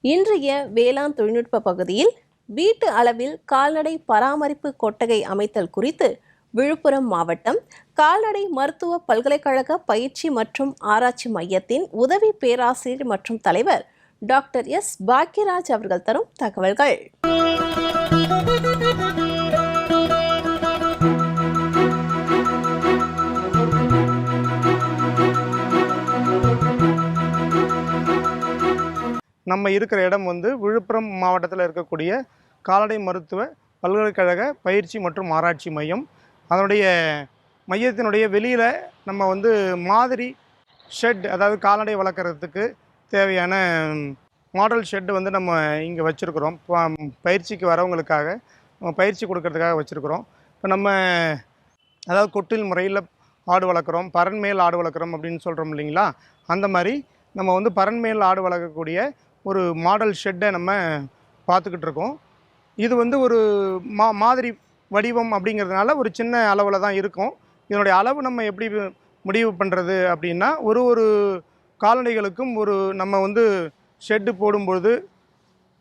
இன்றைய வேளாண் தொழில்நுட்ப பகுதியில் வீட்டு அளவில் கால்நடை பராமரிப்பு கொட்டகை அமைத்தல் குறித்து விழுப்புரம் மாவட்டம் கால்நடை மருத்துவ பல்கலைக்கழக பயிற்சி மற்றும் ஆராய்ச்சி மையத்தின் உதவி பேராசிரியர் மற்றும் தலைவர் டாக்டர் எஸ் பாக்யராஜ் அவர்கள் தரும் தகவல்கள். நம்ம இருக்கிற இடம் விழுப்புரம் மாவட்டத்தில் இருக்கக்கூடிய கால்நடை மருத்துவ பல்கலைக்கழக பயிற்சி மற்றும் ஆராய்ச்சி மையம். அதனுடைய மையத்தினுடைய வெளியில் நம்ம மாதிரி ஷெட், அதாவது கால்நடை வளர்க்குறதுக்கு தேவையான மாடல் ஷெட்டு நம்ம இங்கே வச்சுருக்குறோம். பயிற்சிக்கு வரவங்களுக்காக பயிற்சி கொடுக்கறதுக்காக வச்சுருக்குறோம். இப்போ நம்ம அதாவது கொட்டில் முறையில் ஆடு வளர்க்குறோம், பரன்மேல் ஆடு வளர்க்குறோம் அப்படின்னு சொல்கிறோம் இல்லைங்களா. அந்த மாதிரி நம்ம பரன்மேல் ஆடு வளர்க்கக்கூடிய ஒரு மாடல் ஷெட்டை நம்ம பார்த்துக்கிட்டு இருக்கோம். இது ஒரு மாதிரி வடிவம் அப்படிங்கிறதுனால ஒரு சின்ன அளவில் தான் இருக்கும். இதனுடைய அளவு நம்ம எப்படி முடிவு பண்ணுறது அப்படின்னா, ஒரு கால்நடைகளுக்கும் நம்ம ஷெட்டு போடும்பொழுது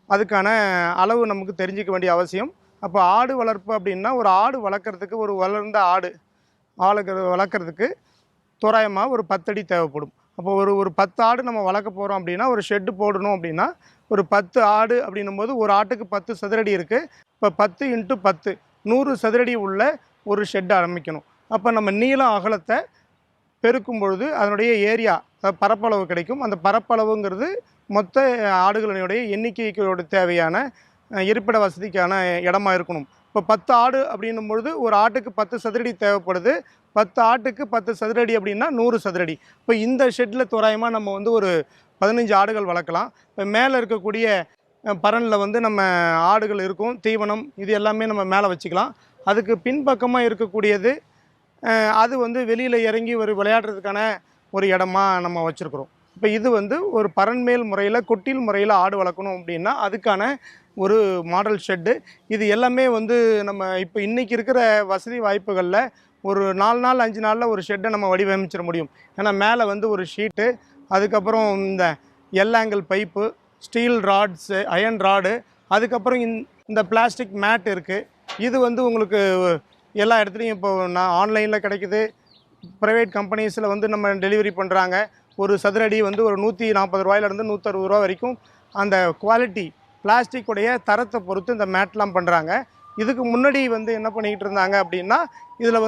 அதுக்கான அளவு நமக்கு தெரிஞ்சிக்க வேண்டிய அவசியம். அப்போ ஆடு வளர்ப்பு அப்படின்னா, ஒரு ஆடு வளர்க்குறதுக்கு, ஒரு வளர்ந்த ஆடு வளர்க்குறதுக்கு தோராயமாக ஒரு 10 அடி தேவைப்படும். அப்போ ஒரு 10 ஆடு நம்ம வளர்க்க போகிறோம் அப்படின்னா, ஒரு ஷெட்டு போடணும் அப்படின்னா, ஒரு 10 ஆடு அப்படின்னும்போது ஒரு ஆட்டுக்கு 10 சதுரடி இருக்குது. இப்போ 10 × 10 100 சதுரடி உள்ள ஒரு ஷெட்டு அமைக்கணும். அப்போ நம்ம நீளம் அகலத்தை பெருக்கும் பொழுது அதனுடைய ஏரியா, பரப்பளவு கிடைக்கும். அந்த பரப்பளவுங்கிறது மொத்த ஆடுகளினுடைய எண்ணிக்கையோட தேவையான இருப்பிட வசதிக்கான இடமா இருக்கணும். இப்போ 10 ஆடு அப்படின்னும் பொழுது ஒரு ஆட்டுக்கு 10 சதுரடி தேவைப்படுது. 10 ஆட்டுக்கு 10 சதுரடி அப்படின்னா 100 சதுரடி. இப்போ இந்த ஷெட்டில் தோராயமாக நம்ம ஒரு 15 ஆடுகள் வளர்க்கலாம். இப்போ மேலே இருக்கக்கூடிய பரனில் நம்ம ஆடுகள் இருக்கும், தீவனம் இது எல்லாமே நம்ம மேலே வச்சுக்கலாம். அதுக்கு பின்பக்கமாக இருக்கக்கூடியது அது வெளியில் இறங்கி விளையாடுறதுக்கான ஒரு இடமா நம்ம வச்சுருக்குறோம். இப்போ இது ஒரு பரன்மேல் முறையில், கொட்டில் முறையில் ஆடு வளர்க்கணும் அப்படின்னா அதுக்கான ஒரு மாடல் ஷெட்டு. இது எல்லாமே நம்ம இப்போ இன்றைக்கி இருக்கிற வசதி வாய்ப்புகளில் ஒரு 4 நாள் 5 நாளில் ஒரு ஷெட்டை நம்ம வடிவமைச்சிட முடியும். ஏன்னா மேலே ஒரு ஷீட்டு, அதுக்கப்புறம் இந்த L angle pipe, steel rods, iron rod, அதுக்கப்புறம் இந்த பிளாஸ்டிக் மேட் இருக்குது. இது உங்களுக்கு எல்லா இடத்துலையும் இப்போ நான் ஆன்லைனில் கிடைக்குது. ப்ரைவேட் கம்பெனிஸில் நம்ம டெலிவரி பண்ணுறாங்க. ஒரு சதுரடி ஒரு 140 ரூபாயிலேருந்து 160 ரூபா வரைக்கும் அந்த குவாலிட்டி பிளாஸ்டிக்குடைய தரத்தை பொறுத்து இந்த மேட்லாம் பண்ணுறாங்க. இதுக்கு முன்னாடி என்ன பண்ணிக்கிட்டு இருந்தாங்க அப்படின்னா, இதில்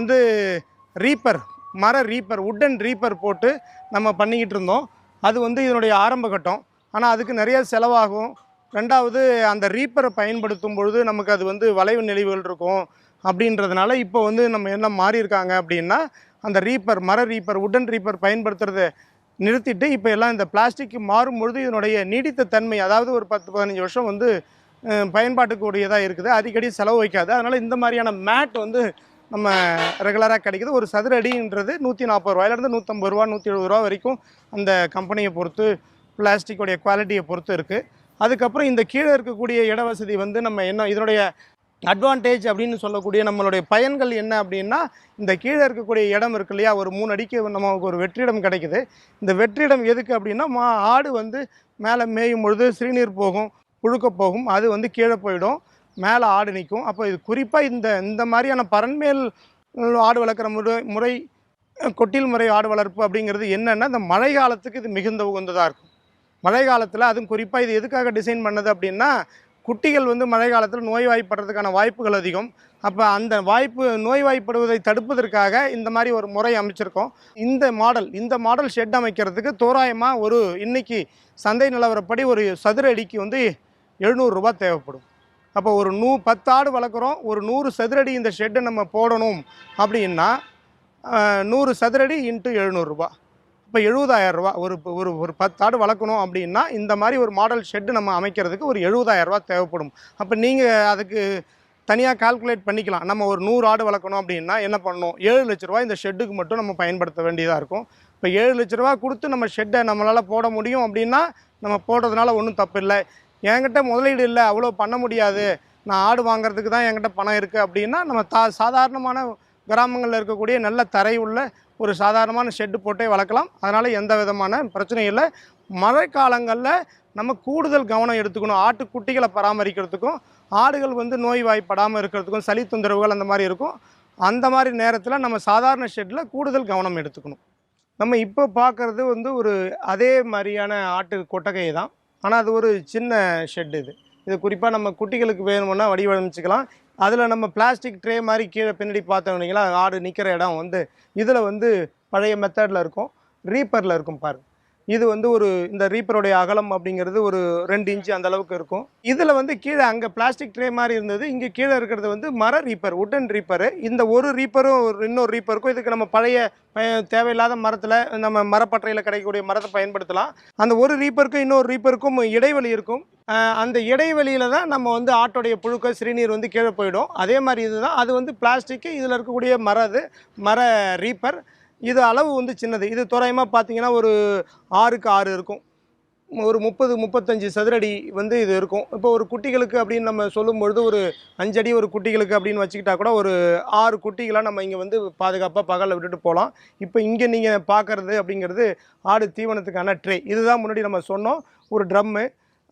ரீப்பர், மர ரீப்பர், உட்டன் ரீப்பர் போட்டு நம்ம பண்ணிக்கிட்டு இருந்தோம். அது இதனுடைய ஆரம்ப கட்டம். ஆனால் அதுக்கு நிறைய செலவாகும். ரெண்டாவது, அந்த ரீப்பரை பயன்படுத்தும் பொழுது நமக்கு அது வளைவு நெளிவுகள் இருக்கும். அப்படின்றதுனால இப்போ நம்ம என்ன மாறி இருக்காங்க அப்படின்னா, அந்த ரீப்பர், மர ரீப்பர், உட்டன் ரீப்பர் பயன்படுத்துறதை நிறுத்திட்டு இப்போ எல்லாம் இந்த பிளாஸ்டிக்கு மாறும்பொழுது இதனுடைய நீடித்த தன்மை, அதாவது ஒரு 10-15 வருஷம் பயன்பாட்டுக்கு உடையதாக இருக்குது. அடிக்கடி செலவு வைக்காது. அதனால் இந்த மாதிரியான மேட் நம்ம ரெகுலராக கிடைக்குது. ஒரு சதுர அடின்றது 140 ரூபாயிலேருந்து 150 ரூபா, 170 ரூபா வரைக்கும் அந்த கம்பெனியை பொறுத்து, பிளாஸ்டிக்குடைய குவாலிட்டியை பொறுத்து இருக்குது. அதுக்கப்புறம் இந்த கீழே இருக்கக்கூடிய இட வசதி நம்ம என்ன இதனுடைய அட்வான்டேஜ் அப்படின்னு சொல்லக்கூடிய நம்மளுடைய பயன்கள் என்ன அப்படின்னா, இந்த கீழே இருக்கக்கூடிய இடம் இருக்கு இல்லையா, ஒரு 3 அடிக்கு நமக்கு ஒரு வெற்றிடம் கிடைக்குது. இந்த வெற்றிடம் எதுக்கு அப்படின்னா, ஆடு மேலே மேயும் பொழுது சிறுநீர் போகும், புழுக்க போகும், அது கீழே போயிடும், மேலே ஆடு நிற்கும். அப்போ இது குறிப்பாக இந்த மாதிரியான பரன்மேல் ஆடு வளர்க்குற முறை கொட்டில் முறை ஆடு வளர்ப்பு அப்படிங்கிறது என்னென்னா, இந்த மழை காலத்துக்கு இது மிகுந்த உகந்ததாக இருக்கும். மழை காலத்தில் அதுவும் குறிப்பாக இது எதுக்காக டிசைன் பண்ணது அப்படின்னா, குட்டிகள் மழை காலத்தில் நோய்வாய்ப்படுறதுக்கான வாய்ப்புகள் அதிகம். அப்போ அந்த நோய்வாய்ப்படுவதை தடுப்பதற்காக இந்த மாதிரி ஒரு முறை அமைச்சிருக்கோம். இந்த மாடல் ஷெட் அமைக்கிறதுக்கு தோராயமாக இன்னைக்கு சந்தை நிலவரப்படி ஒரு சதுர அடிக்கு 700 ரூபா தேவைப்படும். அப்போ 10 ஆடு வளர்க்குறோம், ஒரு 100 சதுரடி இந்த ஷெட்டை நம்ம போடணும் அப்படின்னா 100 சதுரடி × 700 ரூபா, இப்போ 70,000 ரூபா. ஒரு 10 ஆடு வளர்க்கணும் அப்படின்னா இந்த மாதிரி ஒரு மாடல் ஷெட்டு நம்ம அமைக்கிறதுக்கு ஒரு 70,000 ரூபா தேவைப்படும். அப்போ நீங்கள் அதுக்கு தனியாக கால்குலேட் பண்ணிக்கலாம். நம்ம ஒரு 100 ஆடு வளர்க்கணும் அப்படின்னா என்ன பண்ணணும், 7 லட்ச ரூபா இந்த ஷெட்டுக்கு மட்டும் நம்ம பயன்படுத்த வேண்டியதாக இருக்கும். இப்போ 7 லட்ச ரூபா கொடுத்து நம்ம ஷெட்டை நம்மளால் போட முடியும் அப்படின்னா நம்ம போடுறதுனால ஒன்றும் தப்பு இல்லை. என்கிட்ட முதலீடு இல்லை, அவ்வளோ பண்ண முடியாது, நான் ஆடு வாங்குறதுக்கு தான் என்கிட்ட பணம் இருக்குது அப்படின்னா நம்ம சாதாரணமான கிராமங்களில் இருக்கக்கூடிய நல்ல தரை உள்ள ஒரு சாதாரணமான ஷெட்டு போட்டே வளர்க்கலாம். அதனால் எந்த விதமான பிரச்சனையும் இல்லை. மழை காலங்களில் நம்ம கூடுதல் கவனம் எடுத்துக்கணும். ஆட்டுக்குட்டிகளை பராமரிக்கிறதுக்கும் ஆடுகள் வந்து நோய்வாய்ப்படாமல் இருக்கிறதுக்கும் சளி தொந்தரவுகள் அந்த மாதிரி இருக்கும். அந்த மாதிரி நேரத்தில் நம்ம சாதாரண ஷெட்டில் கூடுதல் கவனம் எடுத்துக்கணும். நம்ம இப்போ பார்க்குறது வந்து ஒரு அதே மாதிரியான ஆட்டு கொட்டகை தான். ஆனால் அது ஒரு சின்ன ஷெட். இது குறிப்பாக நம்ம குட்டிகளுக்கு வேணும்னா வடிவமைச்சிக்கலாம். அதில் நம்ம பிளாஸ்டிக் ட்ரே மாதிரி கீழே பின்னாடி பார்த்தோம்னீங்களா, ஆடு நிற்கிற இடம் வந்து இதில் வந்து பழைய மெத்தடில் இருக்கும், ரீப்பரில் இருக்கும் பாருங்கள். இது வந்து ஒரு இந்த ரீப்பருடைய அகலம் அப்படிங்கிறது ஒரு 2 இன்ச்சு அந்த அளவுக்கு இருக்கும். இதில் வந்து கீழே அங்கே பிளாஸ்டிக் ட்ரே மாதிரி இருந்தது, இங்கே கீழே இருக்கிறது வந்து மர ரீப்பர், உட்டன் ரீப்பரு. இந்த ஒரு ரீப்பரும் இன்னொரு ரீப்பருக்கும் இதுக்கு நம்ம பழைய தேவையில்லாத மரத்தில் நம்ம மரப்பட்டறையில் கிடைக்கக்கூடிய மரத்தை பயன்படுத்தலாம். அந்த ஒரு ரீப்பருக்கும் இன்னொரு ரீப்பருக்கும் இடைவெளி இருக்கும். அந்த இடைவெளியில் தான் நம்ம வந்து ஆட்டோடைய புழுக்க சிறுநீர் வந்து கீழே போயிடும். அதே மாதிரி இதுதான் அது வந்து பிளாஸ்டிக்கு, இதில் இருக்கக்கூடிய மர ரீப்பர். இது அளவு வந்து சின்னது. இது தோராயமாக பார்த்தீங்கன்னா ஒரு 6க்கு 6 இருக்கும். ஒரு 30-35 சதுரடி வந்து இது இருக்கும். இப்போ ஒரு குட்டிகளுக்கு அப்படின்னு நம்ம சொல்லும்பொழுது ஒரு 5 அடி ஒரு குட்டிகளுக்கு அப்படின்னு வச்சுக்கிட்டா கூட ஒரு 6 குட்டிகளாக நம்ம இங்கே வந்து பாதுகாப்பாக பகலில் விட்டுட்டு போகலாம். இப்போ இங்கே நீங்கள் பார்க்குறது அப்படிங்கிறது ஆடு தீவனத்துக்கான ட்ரே. இதுதான் முன்னாடி நம்ம சொன்னோம், ஒரு ட்ரம்மு.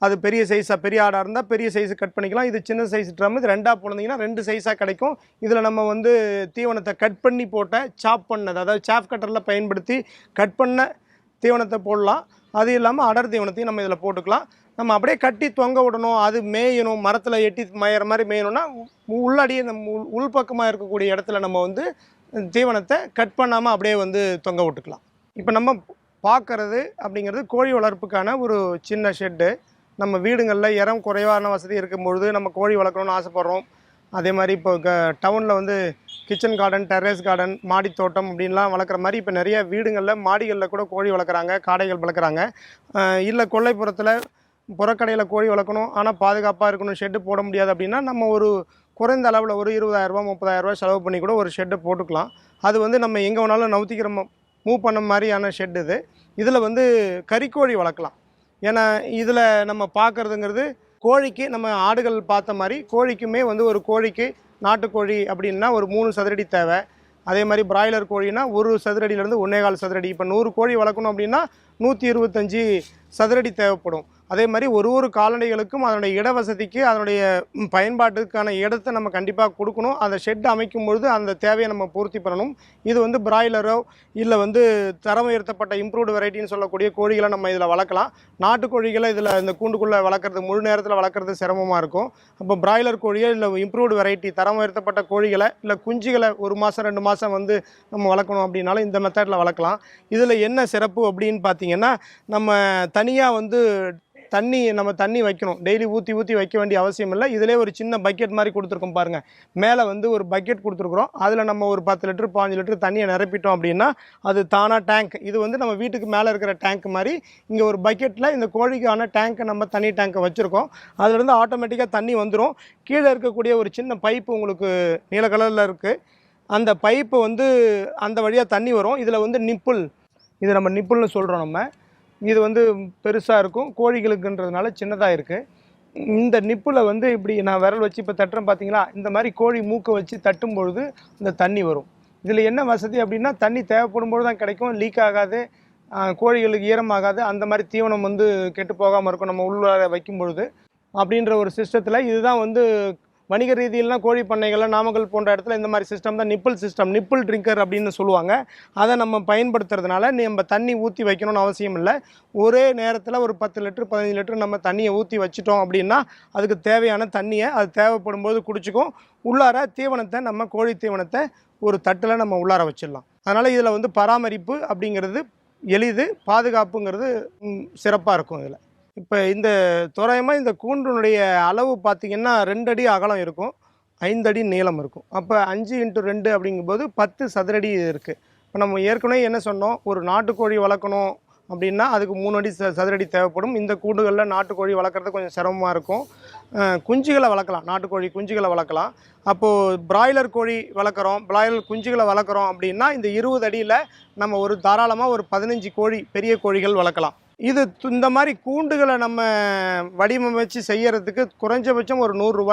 அது பெரிய சைஸாக, பெரிய ஆடாக இருந்தால் பெரிய சைஸு கட் பண்ணிக்கலாம். இது சின்ன சைஸ் ட்ரம். இது 2ஆக போனீங்கன்னா 2 சைஸாக கிடைக்கும். இதில் நம்ம வந்து தீவனத்தை கட் பண்ணி போட்ட சாப் பண்ணது, அதாவது சாப் கட்டரில் பயன்படுத்தி கட் பண்ண தீவனத்தை போடலாம். அது இல்லாமல் அடர் தீவனத்தையும் நம்ம இதில் போட்டுக்கலாம். நம்ம அப்படியே கட்டி தொங்க விடணும், அது மேயணும், மரத்தில் எட்டி மேயிற மாதிரி மேயணும்னா உள்ளடியே நம்ம உள்பக்கமாக இருக்கக்கூடிய இடத்துல நம்ம வந்து தீவனத்தை கட் பண்ணாமல் அப்படியே வந்து தொங்க விட்டுக்கலாம். இப்போ நம்ம பார்க்குறது அப்படிங்கிறது கோழி வளர்ப்புக்கான ஒரு சின்ன ஷெட்டு. நம்ம வீடுங்களில் இடம் குறைவான வசதி இருக்கும்பொழுது நம்ம கோழி வளர்க்கணும்னு ஆசைப்பட்றோம். அதே மாதிரி இப்போ டவுனில் வந்து கிச்சன் கார்டன், டெரஸ் கார்டன், மாடி தோட்டம் அப்படின்லாம் வளர்க்குற மாதிரி இப்போ நிறைய வீடுகளில் மாடிகளில் கூட கோழி வளர்க்குறாங்க, காடைகள் வளர்க்குறாங்க. இல்லை கொல்லைப்புறத்தில் புறக்கடையில் கோழி வளர்க்கணும், ஆனால் பாதுகாப்பாக இருக்கணும், ஷெட்டு போட முடியாது அப்படின்னா நம்ம ஒரு குறைந்த அளவில் ஒரு 20,000 30,000 செலவு பண்ணி கூட ஒரு ஷெட்டை போட்டுக்கலாம். அது வந்து நம்ம எங்கே வேணாலும் நவுத்திக்கிற மூவ் பண்ண மாதிரியான ஷெட் இது. இதில் வந்து கறிக்கோழி வளர்க்கலாம். ஏன்னா இதில் நம்ம பார்க்குறதுங்கிறது கோழிக்கு நம்ம ஆடுகள் பார்த்த மாதிரி கோழிக்குமே வந்து ஒரு கோழிக்கு நாட்டுக்கோழி அப்படின்னா ஒரு 3 சதுரடி தேவை. அதே மாதிரி பிராய்லர் கோழினா 1 சதுரடியிலேருந்து 1.25 சதுரடி. இப்போ 100 கோழி வளர்க்கணும் அப்படின்னா 125 சதுரடி தேவைப்படும். அதே மாதிரி ஒரு கால்நடைகளுக்கும் அதனுடைய இட வசதிக்கு அதனுடைய பயன்பாட்டுக்கான இடத்தை நம்ம கண்டிப்பாக கொடுக்கணும். அந்த ஷெட் அமைக்கும் பொழுது அந்த தேவையை நம்ம பூர்த்தி பண்ணணும். இது வந்து பிராய்லரோ இல்லை வந்து தரம் உயர்த்தப்பட்ட இம்ப்ரூவ்டு வெரைட்டின்னு சொல்லக்கூடிய கோழிகளை நம்ம இதில் வளர்க்கலாம். நாட்டுக்கோழிகளை இதில் இந்த கூண்டுக்குள்ளே வளர்க்குறது முழு நேரத்தில் வளர்க்குறது சிரமமாக இருக்கும். அப்போ பிராய்லர் கோழியை இல்லை இம்ப்ரூவ்டு வெரைட்டி தரம் உயர்த்தப்பட்ட கோழிகளை இல்லை குஞ்சுகளை 1 மாதம் 2 மாதம் வந்து நம்ம வளர்க்கணும் அப்படின்னாலும் இந்த மெத்தடில் வளர்க்கலாம். இதில் என்ன சிறப்பு அப்படின்னு பார்த்தீங்கன்னா, நம்ம தனியாக வந்து தண்ணி வைக்கணும், டெய்லி ஊற்றி வைக்க வேண்டிய அவசியம் இல்லை. இதிலே ஒரு சின்ன பக்கெட் மாதிரி கொடுத்துருக்கோம் பாருங்கள். மேலே வந்து ஒரு பக்கெட் கொடுத்துருக்குறோம். அதில் நம்ம ஒரு 10 லிட்டர் 15 லிட்டர் தண்ணியை நிரப்பிட்டோம் அப்படின்னா அது தானாக டேங்க். இது வந்து நம்ம வீட்டுக்கு மேலே இருக்கிற டேங்க் மாதிரி. இங்கே ஒரு பக்கெட்டில் இந்த கோழிக்கான டேங்க்கை நம்ம தண்ணி டேங்க்கை வச்சுருக்கோம். அதிலிருந்து ஆட்டோமேட்டிக்காக தண்ணி வந்துடும். கீழே இருக்கக்கூடிய ஒரு சின்ன பைப்பு உங்களுக்கு நீல கலரில் இருக்குது. அந்த பைப்பு வந்து அந்த வழியாக தண்ணி வரும். இதில் வந்து நிப்புல், இது நம்ம நிப்புல்னு சொல்கிறோம். நம்ம இது வந்து பெருசாக இருக்கும், கோழிகளுக்குன்றதுனால சின்னதாக இருக்குது. இந்த நிப்பில் வந்து இப்படி நான் விரல் வச்சு இப்போ தட்டுறேன் பார்த்தீங்களா, இந்த மாதிரி கோழி மூக்கை வச்சு தட்டும் பொழுது இந்த தண்ணி வரும். இதில் என்ன வசதி அப்படின்னா, தண்ணி தேவைப்படும் பொழுது தான் கிடைக்கும், லீக் ஆகாது, கோழிகளுக்கு ஈரமாகாது, அந்த மாதிரி தீவனம் வந்து கெட்டு போகாமல் இருக்கும் நம்ம உள்ள வைக்கும் பொழுது அப்படின்ற ஒரு சிஸ்டத்தில். இதுதான் வந்து வணிக ரீதியிலாம் கோழி பண்ணைகளில் நாமக்கல் போன்ற இடத்துல இந்த மாதிரி சிஸ்டம் தான் நிப்பிள் சிஸ்டம், நிப்பிள் ட்ரிங்கர் அப்படின்னு சொல்லுவாங்க. அதை நம்ம பயன்படுத்துறதுனால நம்ம தண்ணி ஊற்றி வைக்கணும்னு அவசியம் இல்லை. ஒரே நேரத்தில் ஒரு 10 லிட்டர் 15 லிட்டர் நம்ம தண்ணியை ஊற்றி வச்சிட்டோம் அப்படின்னா அதுக்கு தேவையான தண்ணியை அது தேவைப்படும் போது குடிச்சிக்கும். உள்ளார தீவனத்தை நம்ம கோழி தீவனத்தை ஒரு தட்டில் நம்ம உள்ளார வச்சிடலாம். அதனால் இதில் வந்து பராமரிப்பு அப்படிங்கிறது எளிது, பாதுகாப்புங்கிறது சிறப்பாக இருக்கும். இதில் இப்போ இந்த தோராயமாக இந்த கூண்டினுடைய அளவு பார்த்திங்கன்னா 2 அடி அகலம் இருக்கும், 5 அடி நீளம் இருக்கும். அப்போ 5x2 அப்படிங்கும்போது 10 சதுரடி இருக்குது. இப்போ நம்ம ஏற்கனவே என்ன சொன்னோம், ஒரு நாட்டுக்கோழி வளர்க்கணும் அப்படின்னா அதுக்கு 3 அடி சதுரடி தேவைப்படும். இந்த கூண்டுகளில் நாட்டுக்கோழி வளர்க்குறது கொஞ்சம் சிரமமாக இருக்கும். குஞ்சுகளை வளர்க்கலாம், நாட்டுக்கோழி குஞ்சுகளை வளர்க்கலாம். அப்போது பிராய்லர் கோழி வளர்க்குறோம், பிராய்லர் குஞ்சுகளை வளர்க்குறோம் அப்படின்னா இந்த 20 அடியில் நம்ம ஒரு தாராளமாக ஒரு 15 கோழி பெரிய கோழிகள் வளர்க்கலாம். இந்த மாதிரி கூண்டுகளை நம்ம வடிவமைச்சு செய்யறதுக்கு குறைஞ்சபட்சம் ஒரு ரூ. 100 ரூ.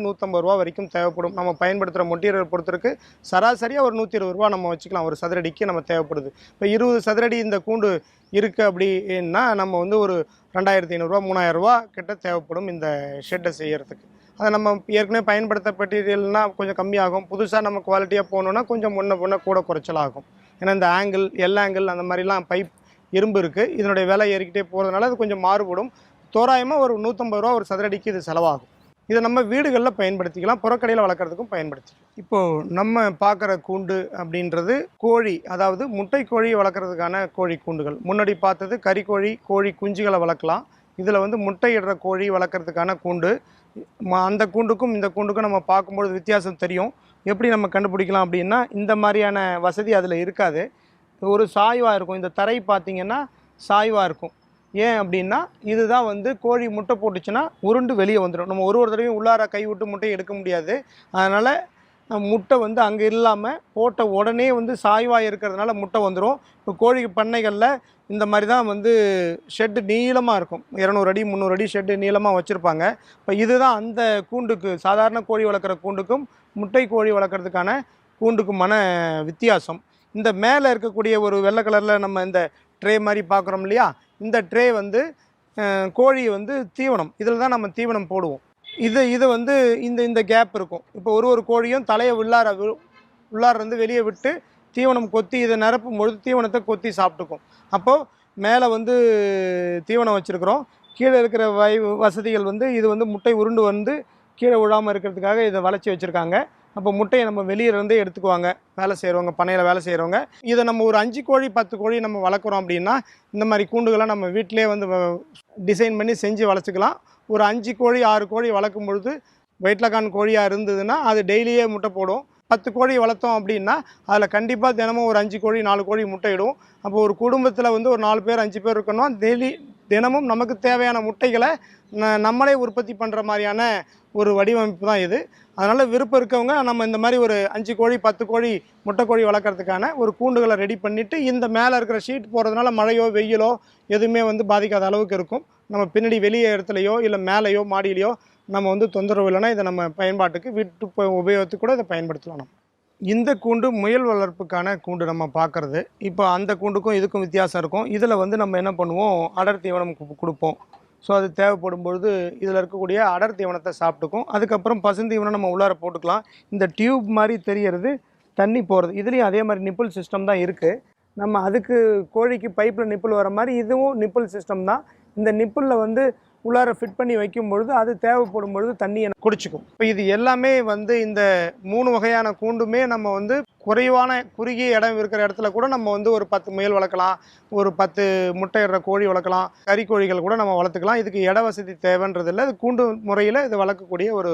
150 வரைக்கும் தேவைப்படும். நம்ம பயன்படுத்துகிற மெட்டீரியல் பொறுத்தருக்கு சராசரியாக ஒரு ரூ. 120 நம்ம வச்சுக்கலாம். ஒரு சதுரடிக்கு நம்ம தேவைப்படுது. இப்போ 20 சதுரடி இந்த கூண்டு இருக்குது அப்படின்னா நம்ம வந்து ஒரு ரூ. 2500 ரூ. 3000 கிட்ட தேவைப்படும் இந்த ஷெட்டை செய்யறதுக்கு. அதை நம்ம ஏற்கனவே பயன்படுத்த மெட்டீரியல்னால் கொஞ்சம் கம்மியாகும். புதுசாக நம்ம குவாலிட்டியாக போகணுன்னா கொஞ்சம் முன்ன கூட குறைச்சலாகும். ஏன்னா இந்த எல் ஆங்கிள் அந்த மாதிரிலாம் பைப் இரும்பு இருக்குது. இதனுடைய விலை ஏறிக்கிட்டே போகிறதுனால அது கொஞ்சம் மாறுபடும். தோராயமாக ஒரு ரூ. 150 ஒரு சதுரடிக்கு இது செலவாகும். இதை நம்ம வீடுகளில் பயன்படுத்திக்கலாம், புறக்கடையில் வளர்க்குறதுக்கும் பயன்படுத்திக்கலாம். இப்போது நம்ம பார்க்குற கூண்டு அப்படின்றது கோழி, அதாவது முட்டை கோழி வளர்க்குறதுக்கான கோழி கூண்டுகள். முன்னாடி பார்த்தது கறிக்கோழி, கோழி குஞ்சுகளை வளர்க்கலாம். இதில் வந்து முட்டையிடுற கோழி வளர்க்குறதுக்கான கூண்டு. அந்த கூண்டுக்கும் இந்த கூண்டுக்கும் நம்ம பார்க்கும்பொழுது வித்தியாசம் தெரியும். எப்படி நம்ம கண்டுபிடிக்கலாம் அப்படின்னா, இந்த மாதிரியான வசதி அதில் இருக்காது. ஒரு சாய்வாக இருக்கும். இந்த தரை பார்த்திங்கன்னா சாய்வாக இருக்கும். ஏன் அப்படின்னா, இதுதான் வந்து கோழி முட்டை போட்டுச்சுன்னா உருண்டு வெளியே வந்துடும். நம்ம ஒரு தடவையும் உள்ளார கை விட்டு முட்டையை எடுக்க முடியாது. அதனால் முட்டை வந்து அங்கே இல்லாமல் போட்ட உடனே வந்து சாய்வாக இருக்கிறதுனால முட்டை வந்துடும். இப்போ கோழி பண்ணைகளில் இந்த மாதிரி தான் வந்து ஷெட்டு நீளமாக இருக்கும். 200 அடி 300 அடி ஷெட்டு நீளமாக வச்சுருப்பாங்க. இப்போ இதுதான் அந்த கூண்டுக்கு, சாதாரண கோழி வளர்க்குற கூண்டுக்கும் முட்டை கோழி வளர்க்குறதுக்கான கூண்டுக்குமான வித்தியாசம். இந்த மேலே இருக்கக்கூடிய ஒரு வெள்ளை கலரில் நம்ம இந்த ட்ரே மாதிரி பார்க்குறோம் இல்லையா, இந்த ட்ரே வந்து கோழி வந்து தீவனம், இதில் தான் நம்ம தீவனம் போடுவோம். இது வந்து இந்த கேப் இருக்கும். இப்போ ஒரு கோழியும் தலையை உள்ளார இருந்து வெளியே விட்டு தீவனம் கொத்தி இதை நிரப்பும் பொழுது தீவனத்தை கொத்தி சாப்பிட்டுக்கும். அப்போது மேலே வந்து தீவனம் வச்சுருக்குறோம். கீழே இருக்கிற வசதிகள் வந்து இது வந்து முட்டை உருண்டு வந்து கீழே விழாமல் இருக்கிறதுக்காக இதை வளைச்சி வச்சுருக்காங்க. அப்போ முட்டையை நம்ம வெளியிலேருந்தே எடுத்துக்குவாங்க வேலை செய்கிறவங்க, பண்ணையில் வேலை செய்கிறவங்க. இதை நம்ம ஒரு 5 கோழி 10 கோழி நம்ம வளர்க்குறோம் அப்படின்னா இந்த மாதிரி கூண்டுகளை நம்ம வீட்டிலே வந்து டிசைன் பண்ணி செஞ்சு வளர்த்துக்கலாம். ஒரு 5 கோழி 6 கோழி வளர்க்கும் பொழுது வெயிட்லக்கான் கோழியாக இருந்ததுன்னா அது டெய்லியே முட்டை போடும். 10 கோழி வளர்த்தோம் அப்படின்னா அதில் கண்டிப்பாக தினமும் ஒரு 5 கோழி 4 கோழி முட்டையிடும். அப்போ ஒரு குடும்பத்தில் வந்து ஒரு 4 பேர் 5 பேர் இருக்கணும். தினமும் நமக்கு தேவையான முட்டைகளை நம்மளே உற்பத்தி பண்ணுற மாதிரியான ஒரு வடிவமைப்பு தான் இது. அதனால் விருப்பம் இருக்கவங்க நம்ம இந்த மாதிரி ஒரு 5 கோழி 10 கோழி முட்டை கோழி வளர்க்குறதுக்கான ஒரு கூண்டுகளை ரெடி பண்ணிவிட்டு இந்த மேலே இருக்கிற ஷீட் போகிறதுனால மழையோ வெயிலோ எதுவுமே வந்து பாதிக்காத அளவுக்கு இருக்கும். நம்ம பின்னாடி வெளியே இடத்துலையோ இல்லை மேலேயோ மாடியிலையோ நம்ம வந்து தொந்தரவு இல்லைன்னா இதை நம்ம பயன்பாட்டுக்கு வீட்டு உபயோகத்துக்கு கூட இதை பயன்படுத்தலாம். நம்ம இந்த கூண்டு முயல் வளர்ப்புக்கான கூண்டு நம்ம பார்க்குறது. இப்போ அந்த கூண்டுக்கும் இதுக்கும் வித்தியாசம் இருக்கும். இதில் வந்து நம்ம என்ன பண்ணுவோம், அடர் தீவனம் கொடுப்போம். ஸோ அது தேவைப்படும் பொழுது இதில் இருக்கக்கூடிய அடர் தீவனத்தை சாப்பிட்டுக்கும். அதுக்கப்புறம் பசுந்தீவனம் நம்ம உள்ளார போட்டுக்கலாம். இந்த டியூப் மாதிரி தெரியறது தண்ணி போகிறது. இதுலேயும் அதே மாதிரி நிப்பிள் சிஸ்டம் தான் இருக்குது. நம்ம அதுக்கு கோழிக்கு பைப்பில் நிப்பிள் வர மாதிரி இதுவும் நிப்பிள் சிஸ்டம் தான். இந்த நிப்பிளில் வந்து உள்ளார ஃபிட் பண்ணி வைக்கும் பொழுது அது தேவைப்படும் பொழுது தண்ணியை குடிச்சிக்கும். இப்போ இது எல்லாமே வந்து இந்த 3 வகையான கூண்டுமே நம்ம வந்து குறுகிய இடம் இருக்கிற இடத்துல கூட நம்ம வந்து ஒரு 10 முயல் வளர்க்கலாம், ஒரு 10 முட்டையிடுற கோழி வளர்க்கலாம், கறிக்கோழிகள் கூட நம்ம வளர்த்துக்கலாம். இதுக்கு இட வசதி தேவைன்றதில்லை. இது கூண்டு முறையில் இது வளர்க்கக்கூடிய ஒரு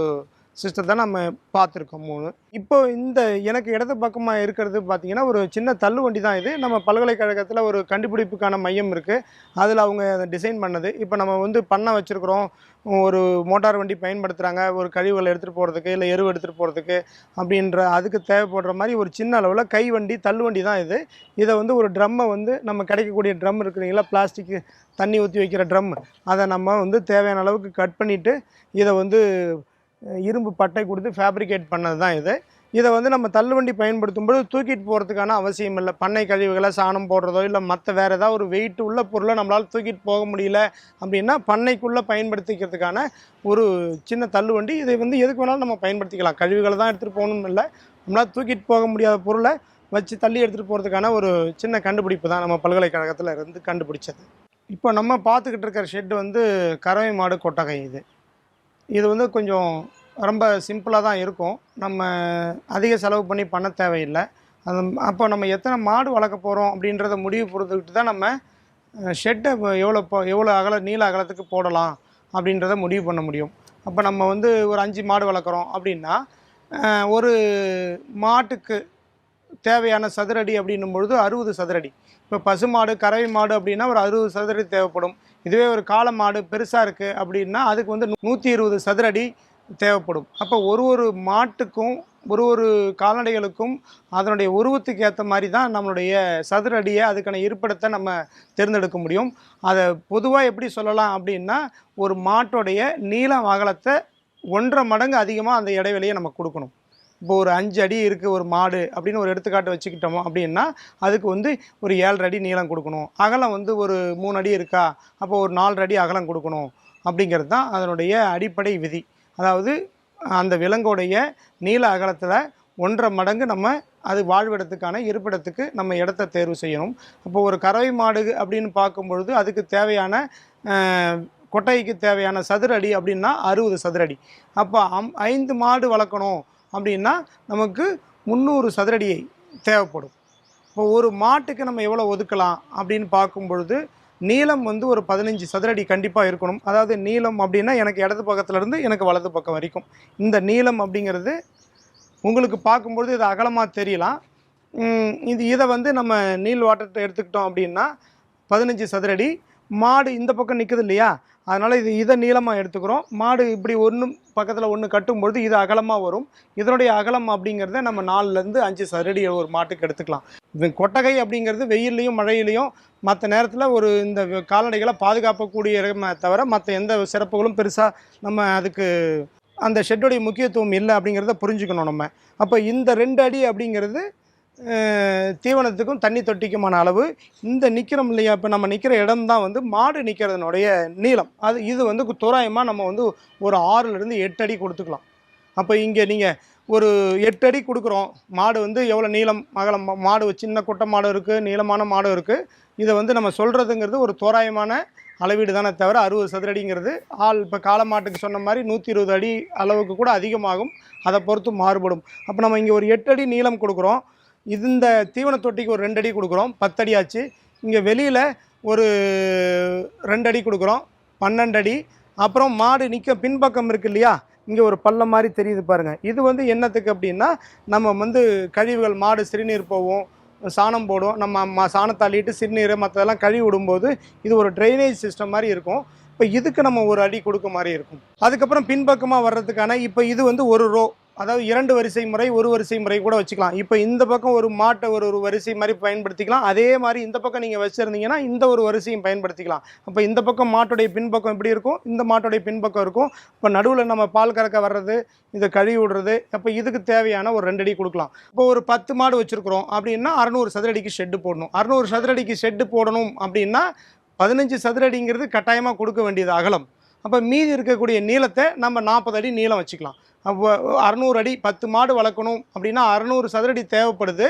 சிஸ்டத்தை நம்ம பார்த்துருக்கோம் 3. இப்போ இந்த எனக்கு இடது பக்கமாக இருக்கிறது பார்த்திங்கன்னா ஒரு சின்ன தள்ளு வண்டி தான். இது நம்ம பல்கலைக்கழகத்தில் ஒரு கண்டுபிடிப்புக்கான மையம் இருக்குது, அதில் அவங்க அதை டிசைன் பண்ணது. இப்போ நம்ம வந்து பண்ணை வச்சுருக்குறோம், ஒரு மோட்டார் வண்டி பயன்படுத்துகிறாங்க ஒரு கழிவுகளை எடுத்துகிட்டு போகிறதுக்கு இல்லை எருவு எடுத்துகிட்டு போகிறதுக்கு அப்படின்ற அதுக்கு தேவைப்படுற மாதிரி ஒரு சின்ன அளவில் கை வண்டி தள்ளு வண்டி தான் இது. இதை வந்து ஒரு ட்ரம்மை வந்து நம்ம கிடைக்கக்கூடிய ட்ரம் இருக்குதுங்களா, பிளாஸ்டிக்கு தண்ணி ஊற்றி வைக்கிற ட்ரம், அதை நம்ம வந்து தேவையான அளவுக்கு கட் பண்ணிவிட்டு இதை வந்து இரும்பு பட்டை கொடுத்து ஃபேப்ரிகேட் பண்ணது தான் இது. இதை வந்து நம்ம தள்ளுவண்டி பயன்படுத்தும் போது தூக்கிட்டு போகிறதுக்கான அவசியம் இல்லை. பண்ணை கழிவுகளை சாணம் போடுறதோ இல்லை மற்ற வேறு ஏதாவது ஒரு வெயிட் உள்ள பொருளை நம்மளால் தூக்கிட்டு போக முடியல அப்படின்னா பண்ணைக்குள்ளே பயன்படுத்திக்கிறதுக்கான ஒரு சின்ன தள்ளுவண்டி. இதை வந்து எதுக்கு வேணாலும் நம்ம பயன்படுத்திக்கலாம். கழிவுகளை தான் எடுத்துகிட்டு போகணும்னு இல்லை, நம்மளால் தூக்கிட்டு போக முடியாத பொருளை வச்சு தள்ளி எடுத்துகிட்டு போகிறதுக்கான ஒரு சின்ன கண்டுபிடிப்பு தான் நம்ம பல்கலைக்கழகத்தில் இருந்து கண்டுபிடிச்சது. இப்போ நம்ம பார்த்துக்கிட்டு இருக்கிற ஷெட்டு வந்து கறவை மாடு கொட்டகை. இது வந்து கொஞ்சம் ரொம்ப சிம்பிளாக தான் இருக்கும். நம்ம அதிக செலவு பண்ண தேவையில்லை. அப்போ நம்ம எத்தனை மாடு வளர்க்க போகிறோம் அப்படின்றத முடிவு பொறுத்துக்கிட்டு தான் நம்ம ஷெட்டை எவ்வளோ நீள அகலத்துக்கு போடலாம் அப்படின்றத முடிவு பண்ண முடியும். அப்போ நம்ம வந்து ஒரு 5 மாடு வளர்க்குறோம் அப்படின்னா ஒரு மாட்டுக்கு தேவையான சதுரடி அப்படின்னும் பொழுது 60 சதுரடி. இப்போ பசு மாடு கறவை மாடு அப்படின்னா ஒரு 60 சதுரடி தேவைப்படும். இதுவே ஒரு காளை மாடு பெருசாக இருக்குது அப்படின்னா அதுக்கு வந்து 120 சதுரடி தேவைப்படும். அப்போ ஒரு ஒரு மாட்டுக்கும் ஒரு ஒரு கால்நடைகளுக்கும் அதனுடைய உருவத்துக்கு ஏற்ற மாதிரி தான் நம்மளுடைய சதுர அடியை அதுக்கான இருப்பிடத்தை நம்ம தேர்ந்தெடுக்க முடியும். அதை பொதுவாக எப்படி சொல்லலாம் அப்படின்னா, ஒரு மாட்டோடைய நீளம் அகலத்தை 1.5 மடங்கு அதிகமாக அந்த இடைவெளியை நம்ம கொடுக்கணும். இப்போ ஒரு 5 அடி இருக்குது ஒரு மாடு அப்படின்னு ஒரு எடுத்துக்காட்டு வச்சுக்கிட்டோமோ அப்படின்னா, அதுக்கு வந்து ஒரு 7.5 அடி நீளம் கொடுக்கணும். அகலம் வந்து ஒரு 3 அடி இருக்கா, அப்போ ஒரு 4.5 அடி அகலம் கொடுக்கணும் அப்படிங்கிறது தான் அதனுடைய அடிப்படை விதி. அதாவது அந்த விலங்குடைய நீள அகலத்தில் 1.5 மடங்கு நம்ம அது வாழ்விடத்துக்கான இருப்பிடத்துக்கு நம்ம இடத்த தேர்வு செய்யணும். அப்போ ஒரு கறவை மாடு அப்படின்னு பார்க்கும்பொழுது அதுக்கு தேவையான கொட்டைக்கு தேவையான சதுர அடி அப்படின்னா 60 சதுர அடி. அப்போ 5 மாடு வளர்க்கணும் அப்படின்னா நமக்கு 300 சதுரடியை தேவைப்படும். இப்போ ஒரு மாட்டுக்கு நம்ம எவ்வளோ ஒதுக்கலாம் அப்படின்னு பார்க்கும்பொழுது நீளம் வந்து ஒரு 15 சதுரடி கண்டிப்பாக இருக்கணும். அதாவது நீளம் அப்படின்னா எனக்கு இடது பக்கத்துலேருந்து எனக்கு வலது பக்கம் வரைக்கும் இந்த நீளம் அப்படிங்கிறது உங்களுக்கு பார்க்கும்பொழுது இது அகலமாக தெரியலாம். இதை வந்து நம்ம நீள் வாட்டத்தை எடுத்துக்கிட்டோம் அப்படின்னா 15 சதுரடி. மாடு இந்த பக்கம் நிற்குது இல்லையா, அதனால் இதை நீளமாக எடுத்துக்கிறோம். மாடு இப்படி ஒன்று பக்கத்தில் ஒன்று கட்டும்பொழுது இது அகலமாக வரும். இதனுடைய அகலம் அப்படிங்கிறத நம்ம 4லேருந்து 5 சதுரடி ஒரு மாட்டுக்கு எடுத்துக்கலாம். இது கொட்டகை அப்படிங்கிறது வெயில்லையும் மழையிலையும் மற்ற நேரத்தில் ஒரு இந்த கால்நடைகளை பாதுகாக்கக்கூடிய இடமே தவிர மற்ற எந்த சிறப்புகளும் பெருசாக நம்ம அதுக்கு அந்த ஷெட்டுடைய முக்கியத்துவம் இல்லை அப்படிங்கிறத புரிஞ்சுக்கணும் நம்ம. அப்போ இந்த 2 அடி அப்படிங்கிறது தீவனத்துக்கும் தண்ணி தொட்டிக்குமான அளவு. இந்த நிற்கிறோம் இல்லையா, இப்போ நம்ம நிற்கிற இடம் தான் வந்து மாடு நிற்கிறதுனுடைய நீளம். இது வந்து தோராயமாக நம்ம வந்து ஒரு 6லேருந்து 8 அடி கொடுத்துக்கலாம். அப்போ இங்கே நீங்கள் ஒரு 8 அடி கொடுக்குறோம். மாடு வந்து எவ்வளோ நீளம் அகலம், மாடு சின்ன குட்டை மாடு இருக்குது, நீளமான மாடு இருக்குது. இதை வந்து நம்ம சொல்கிறதுங்கிறது ஒரு தோராயமான அளவீடு தானே தவிர 60 சதுரடிங்கிறது இப்போ காளை மாட்டுக்கு சொன்ன மாதிரி 120 அடி அளவுக்கு கூட அதிகமாகும். அதை பொறுத்து மாறுபடும். அப்போ நம்ம இங்கே ஒரு 8 அடி நீளம் கொடுக்குறோம். இந்த தீவன தொட்டிக்கு ஒரு 2 அடி கொடுக்குறோம், 10 அடி ஆச்சு. இங்கே வெளியில் ஒரு 2 அடி கொடுக்குறோம், 12 அடி. அப்புறம் மாடு நிற்க பின்பக்கம் இருக்குது இல்லையா, இங்கே ஒரு பள்ளம் மாதிரி தெரியுது பாருங்கள். இது வந்து என்னத்துக்கு அப்படின்னா, நம்ம வந்து கழிவுகள் மாடு சிறுநீர் போவோம், சாணம் போடும், நம்ம சாணத்தை அள்ளிட்டு சிறுநீர் மற்றதெல்லாம் கழுவி விடும்போது இது ஒரு ட்ரைனேஜ் சிஸ்டம் மாதிரி இருக்கும். இப்போ இதுக்கு நம்ம ஒரு அடி கொடுக்க மாதிரி இருக்கும். அதுக்கப்புறம் பின்பக்கமாக வர்றதுக்கான இப்போ இது வந்து ஒரு ரோ, அதாவது 2 வரிசை முறை, ஒரு வரிசை முறை கூட வச்சுக்கலாம். இப்போ இந்த பக்கம் ஒரு மாட்டை ஒரு வரிசை மாதிரி பயன்படுத்திக்கலாம். அதே மாதிரி இந்த பக்கம் நீங்கள் வச்சுருந்தீங்கன்னா இந்த ஒரு வரிசையும் பயன்படுத்திக்கலாம். அப்போ இந்த பக்கம் மாட்டுடைய பின்பக்கம் எப்படி இருக்கும், இந்த மாட்டுடைய பின்பக்கம் இருக்கும். இப்போ நடுவில் நம்ம பால் கறக்க வர்றது, இதை கழுவி விடுறது, அப்போ இதுக்கு தேவையான ஒரு 2 அடி கொடுக்கலாம். இப்போ ஒரு 10 மாடு வச்சுருக்குறோம் அப்படின்னா 600 சதுரடிக்கு ஷெட்டு போடணும். 600 சதுரடிக்கு ஷெட்டு போடணும் அப்படின்னா 15 சதுரடிங்கிறது கட்டாயமாக கொடுக்க வேண்டியது அகலம். அப்போ மீதி இருக்கக்கூடிய நீளத்தை நம்ம 40 அடி நீளம் வச்சுக்கலாம். அப்போ 600 அடி 10 மாடு வளர்க்கணும் அப்படின்னா 600 சதுரடி தேவைப்படுது.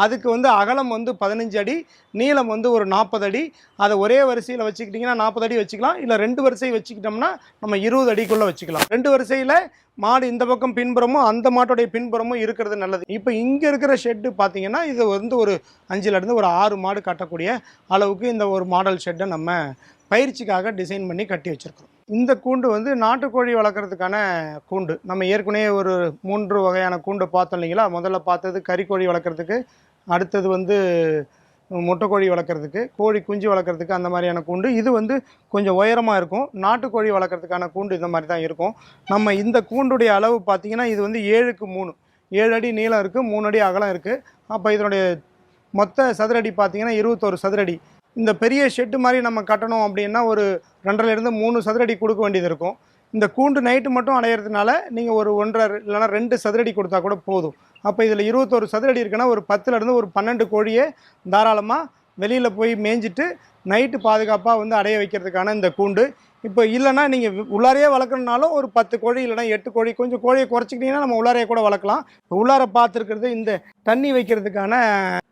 அதுக்கு வந்து அகலம் வந்து 15 அடி, நீளம் வந்து ஒரு 40 அடி. அதை ஒரே வரிசையில் வச்சுக்கிட்டிங்கன்னா 40 அடி வச்சுக்கலாம். இல்லை 2 வரிசை வச்சுக்கிட்டோம்னா நம்ம 20 அடிக்குள்ளே வச்சுக்கலாம். 2 வரிசையில் மாடு இந்த பக்கம் பின்புறமும் அந்த மாட்டோடைய பின்புறமும் இருக்கிறது நல்லது. இப்போ இங்கே இருக்கிற ஷெட்டு பார்த்தீங்கன்னா இது வந்து ஒரு 5லேருந்து ஒரு 6 மாடு கட்டக்கூடிய அளவுக்கு இந்த ஒரு மாடல் ஷெட்டை நம்ம பயிற்சிக்காக டிசைன் பண்ணி கட்டி வச்சுருக்கோம். இந்த கூண்டு வந்து நாட்டுக்கோழி வளர்க்குறதுக்கான கூண்டு. நம்ம ஏற்கனவே ஒரு 3 வகையான கூண்டு பார்த்தோம் இல்லைங்களா. முதல்ல பார்த்தது கறிக்கோழி வளர்க்குறதுக்கு, அடுத்தது வந்து முட்டைக்கோழி வளர்க்குறதுக்கு, கோழி குஞ்சு வளர்க்குறதுக்கு அந்த மாதிரியான கூண்டு. இது வந்து கொஞ்சம் உயரமாக இருக்கும். நாட்டுக்கோழி வளர்க்குறதுக்கான கூண்டு இந்த மாதிரி தான் இருக்கும். நம்ம இந்த கூண்டுடைய அளவு பார்த்திங்கன்னா இது வந்து 7க்கு 3, 7 அடி நீளம் இருக்குது, 3 அடி அகலம் இருக்குது. அப்போ இதனுடைய மொத்த சதுரடி பார்த்திங்கன்னா 21 சதுரடி. இந்த பெரிய ஷெட்டு மாதிரி நம்ம கட்டணும் அப்படின்னா ஒரு 2.5லேருந்து 3 சதுரடி கொடுக்க வேண்டியது இருக்கும். இந்த கூண்டு நைட்டு மட்டும் அடையிறதுனால நீங்கள் ஒரு 1.5 இல்லைனா 2 சதுரடி கொடுத்தா கூட போதும். அப்போ இதில் 21 சதுரடி இருக்குன்னா ஒரு 10லேருந்து ஒரு 12 கோழியை தாராளமாக வெளியில் போய் மேய்ஞ்சிட்டு நைட்டு பாதுகாப்பாக வந்து அடைய வைக்கிறதுக்கான இந்த கூண்டு. இப்போ இல்லைனா நீங்கள் உள்ளாரையே வளர்க்கணுனாலும் ஒரு 10 கோழி இல்லைனா 8 கோழி, கொஞ்சம் கோழியை குறைச்சிக்கிட்டிங்கன்னா நம்ம உள்ளாரையே கூட வளர்க்கலாம். உள்ளார பார்த்துருக்கிறது இந்த தண்ணி வைக்கிறதுக்கான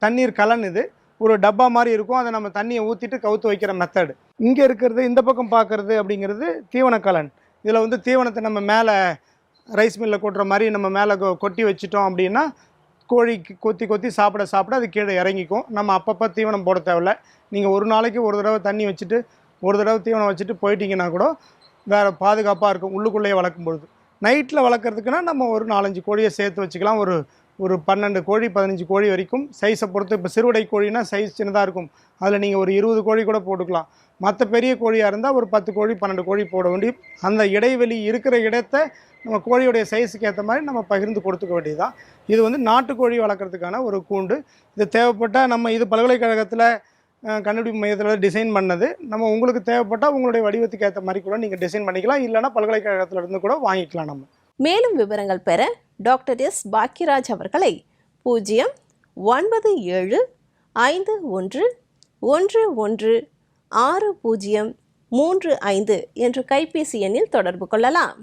தண்ணீர் கலன். இது ஒரு டப்பா மாதிரி இருக்கும். அதை நம்ம தண்ணியை ஊற்றிட்டு கவுத்து வைக்கிற மெத்தடு. இங்கே இருக்கிறது இந்த பக்கம் பார்க்குறது அப்படிங்கிறது தீவன கலன். இதில் வந்து தீவனத்தை நம்ம மேலே ரைஸ் மில்லில் கொட்டுற மாதிரி நம்ம மேலே கொட்டி வச்சிட்டோம் அப்படின்னா கோழிக்கு கொத்தி கொத்தி சாப்பிட அது கீழே இறங்கிக்கும். நம்ம அப்பப்போ தீவனம் போட தேவையில்ல. நீங்கள் ஒரு நாளைக்கு ஒரு தடவை தண்ணி வச்சுட்டு ஒரு தடவை தீவனம் வச்சுட்டு போயிட்டீங்கன்னா கூட வேறு பாதுகாப்பாக இருக்கும் உள்ளுக்குள்ளேயே வளர்க்கும்பொழுது. நைட்டில் வளர்க்குறதுக்குன்னா நம்ம ஒரு 4-5 கோழியை சேர்த்து வச்சுக்கலாம். ஒரு ஒரு 12 கோழி 15 கோழி வரைக்கும் சைஸை பொறுத்து. இப்போ சிறுவடை கோழினா சைஸ் சின்னதாக இருக்கும், அதில் நீங்கள் ஒரு 20 கோழி கூட போட்டுக்கலாம். மற்ற பெரிய கோழியாக இருந்தால் ஒரு 10 கோழி 12 கோழி போட வேண்டி, அந்த இடைவெளி இருக்கிற இடத்த நம்ம கோழியோடைய சைஸுக்கு ஏற்ற மாதிரி நம்ம பகிர்ந்து கொடுத்துக்க வேண்டியதுதான். இது வந்து நாட்டுக்கோழி வளர்க்குறதுக்கான ஒரு கூண்டு. இது தேவைப்பட்டால் நம்ம இது பல்கலைக்கழகத்தில் கண்டுபிடிப்பு மையத்தில் டிசைன் பண்ணது. நம்ம உங்களுக்கு தேவைப்பட்டால் உங்களுடைய வடிவத்துக்கு ஏற்ற மாதிரி கூட நீங்கள் டிசைன் பண்ணிக்கலாம், இல்லைனா பல்கலைக்கழகத்தில் இருந்து கூட வாங்கிக்கலாம். நம்ம மேலும் விவரங்கள் பெற டாக்டர் எஸ் பாக்கியராஜ் அவர்களை 09751116035 என்ற கைபேசி எண்ணில் தொடர்பு கொள்ளலாம்.